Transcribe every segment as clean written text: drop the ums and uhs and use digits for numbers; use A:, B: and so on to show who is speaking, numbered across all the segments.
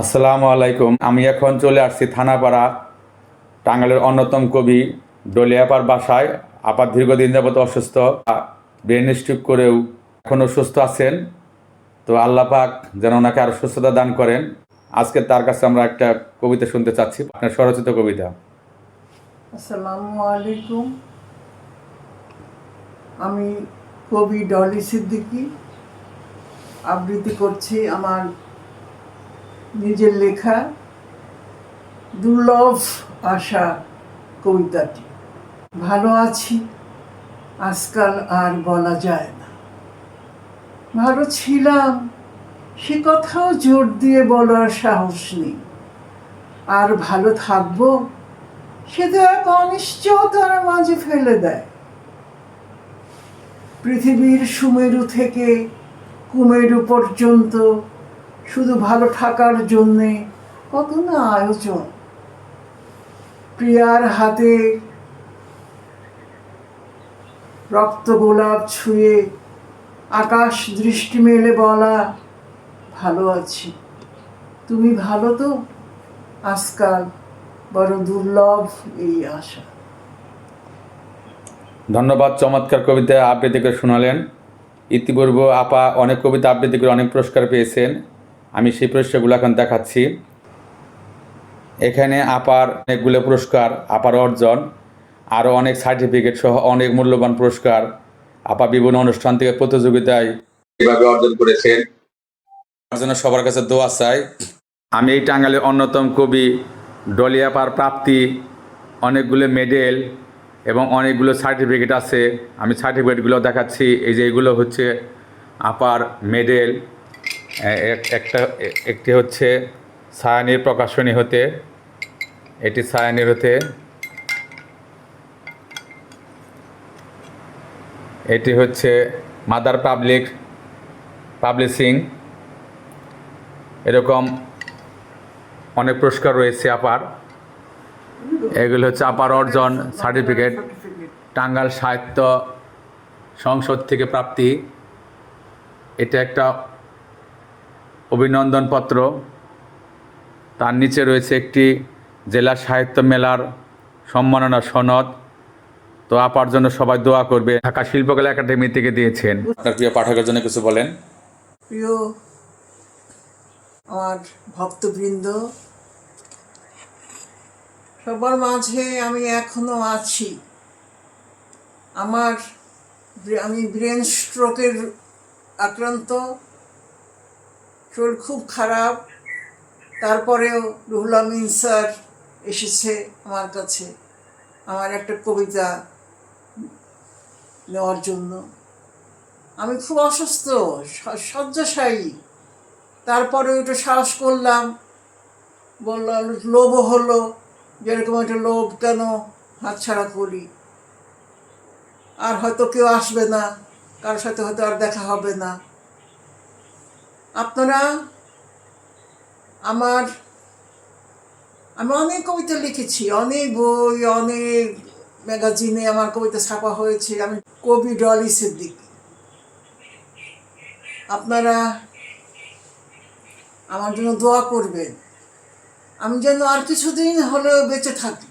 A: আসসালামু আলাইকুম। আমি এখন চলে আসছি থানাপাড়া, টাঙ্গাইলের অন্যতম কবি ডলিয়াপার বাসায়। আপা দীর্ঘদিন যাবত অসুস্থ, ব্রেন স্ট্রোক করেও এখনও সুস্থ আছেন। তো আল্লাহ পাক যেন ওনাকে আরও সুস্থতা দান করেন। আজকে তার কাছে আমরা একটা কবিতা শুনতে চাচ্ছি, আপনার স্বরচিত কবিতা।
B: আসসালামু আলাইকুম। আমি কবি ডলি সিদ্দিকী আবৃত্তি করছি আমার নিজের লেখা দুর্লভ আশা কবিতাটি। ভালো আছি আজকাল আর বলা যায় না, ভালো ছিলাম সে কথাও জোর দিয়ে বলার সাহস নেই। আর ভালো থাকবো সে তো এক অনিশ্চয়তার মাঝে ফেলে দেয়। পৃথিবীর সুমেরু থেকে কুমেরু পর্যন্ত শুধু ভালো থাকার জন্যে কত না আয়োজন। প্রিয়ার হাতে রক্ত গোলাপ ছুঁয়ে আকাশ দৃষ্টি মেলে বলা, ভালো আছি, তুমি ভালো তো? আজকাল বড় দুর্লভ এই আশা।
A: ধন্যবাদ, চমৎকার কবিতা আবৃত্তি করে শোনালেন। ইতিপূর্বে আপা অনেক কবিতা আবৃত্তি করে অনেক পুরস্কার পেয়েছেন। আমি সেই পুরস্কারগুলো এখন দেখাচ্ছি। এখানে আপার অনেকগুলো পুরস্কার, আপার অর্জন, আরও অনেক সার্টিফিকেট সহ অনেক মূল্যবান পুরস্কার আপা বিভিন্ন অনুষ্ঠান থেকে প্রতিযোগিতায় এভাবে অর্জন করেছেন। তার জন্য সবার কাছে দোয়া চাই। আমি এই টাঙ্গাইলের অন্যতম কবি ডলি আপার প্রাপ্তি অনেকগুলো মেডেল এবং অনেকগুলো সার্টিফিকেট আছে। আমি সার্টিফিকেটগুলো দেখাচ্ছি। এই যে এগুলো হচ্ছে আপার মেডেল। একটি হচ্ছে সায়ানির প্রকাশনী হতে, এটি সায়ানির হতে, এটি হচ্ছে মাদার পাবলিশিং। এরকম অনেক পুরস্কার রয়েছে আপার। এগুলো হচ্ছে আপার অর্জন সার্টিফিকেট। টাঙ্গাইল সাহিত্য সংসদ থেকে প্রাপ্তি, এটা একটা অভিনন্দন পত্র। তার নিচে রয়েছে একটি জেলা সাহিত্য মেলার সম্মাননা সনদ। তো আপার জন্য সবাই দোয়া করবে। ঢাকা শিল্পকলা একাডেমি থেকে দিয়েছেন। আপনার প্রিয় পাঠকের জন্য কিছু বলেন।
B: প্রিয় আমার ভক্তবৃন্দ, সবার মাঝে আমি এখনো আছি। আমি ব্রেন স্ট্রোকের আক্রান্ত, শরীর খুব খারাপ। তারপরেও রুহুল আমিন স্যার এসেছে আমার কাছে আমার একটা কবিতা নেওয়ার জন্য। আমি খুব অসুস্থ, শয্যাশায়ী। তারপরে একটু সাহস করলাম, বললাম, লোভও হলো, যেরকম একটা লোভ কেন হাতছাড়া করি। আর হয়তো কেউ আসবে না, কারোর সাথে হয়তো আর দেখা হবে না। আপনারা আমি অনেক কবিতা লিখেছি, অনেক বই, অনেক ম্যাগাজিনে আমার কবিতা ছাপা হয়েছে। আমি কবি ডলি সিদ্দিকী। আপনারা আমার জন্য দোয়া করবেন, আমি যেন আর কিছুদিন হলেও বেঁচে থাকি,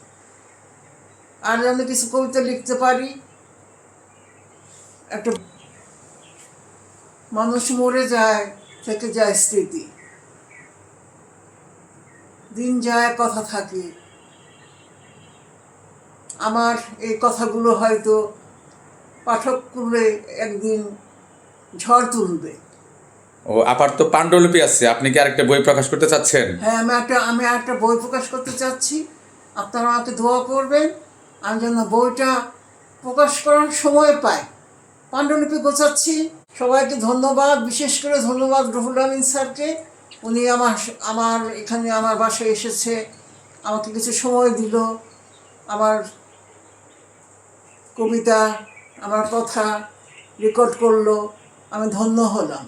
B: আর যেন কিছু কবিতা লিখতে পারি। একটা মানুষ মরে যায়, থেকে যায় স্মৃতি, দিন যায় কথা থাকে। আমার এই কথাগুলো হয়তো পাঠককুলে একদিন ঝড় তুলবে।
A: ও, আপার তো পাণ্ডুলিপি আছে, আপনি কি আরেকটা বই প্রকাশ করতে চাচ্ছেন?
B: হ্যাঁ, আমি একটা বই প্রকাশ করতে চাচ্ছি। আপনারা আমাকে দোয়া করবেন, আমি যেন বইটা প্রকাশ করার সময় পাই। পাণ্ডুলিপি গোছাচ্ছি। সবাইকে ধন্যবাদ, বিশেষ করে ধন্যবাদ রুহুল আমিন স্যারকে। উনি আমার এখানে আমার বাসায় এসেছে, আমাকে কিছু সময় দিল, আমার কবিতা, আমার কথা রেকর্ড করলো। আমি ধন্য হলাম।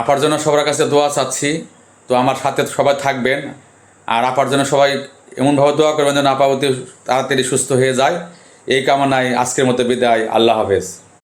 A: আপার জন্য সবার কাছে দোয়া চাচ্ছি। তো আমার সাথে সবাই থাকবেন, আর আপার জন্য সবাই এমনভাবে দোয়া করবেন যেন আপা অতি তাড়াতাড়ি সুস্থ হয়ে যায়। এই কামনায় আজকের মতো বিদায়। আল্লাহ হাফেজ।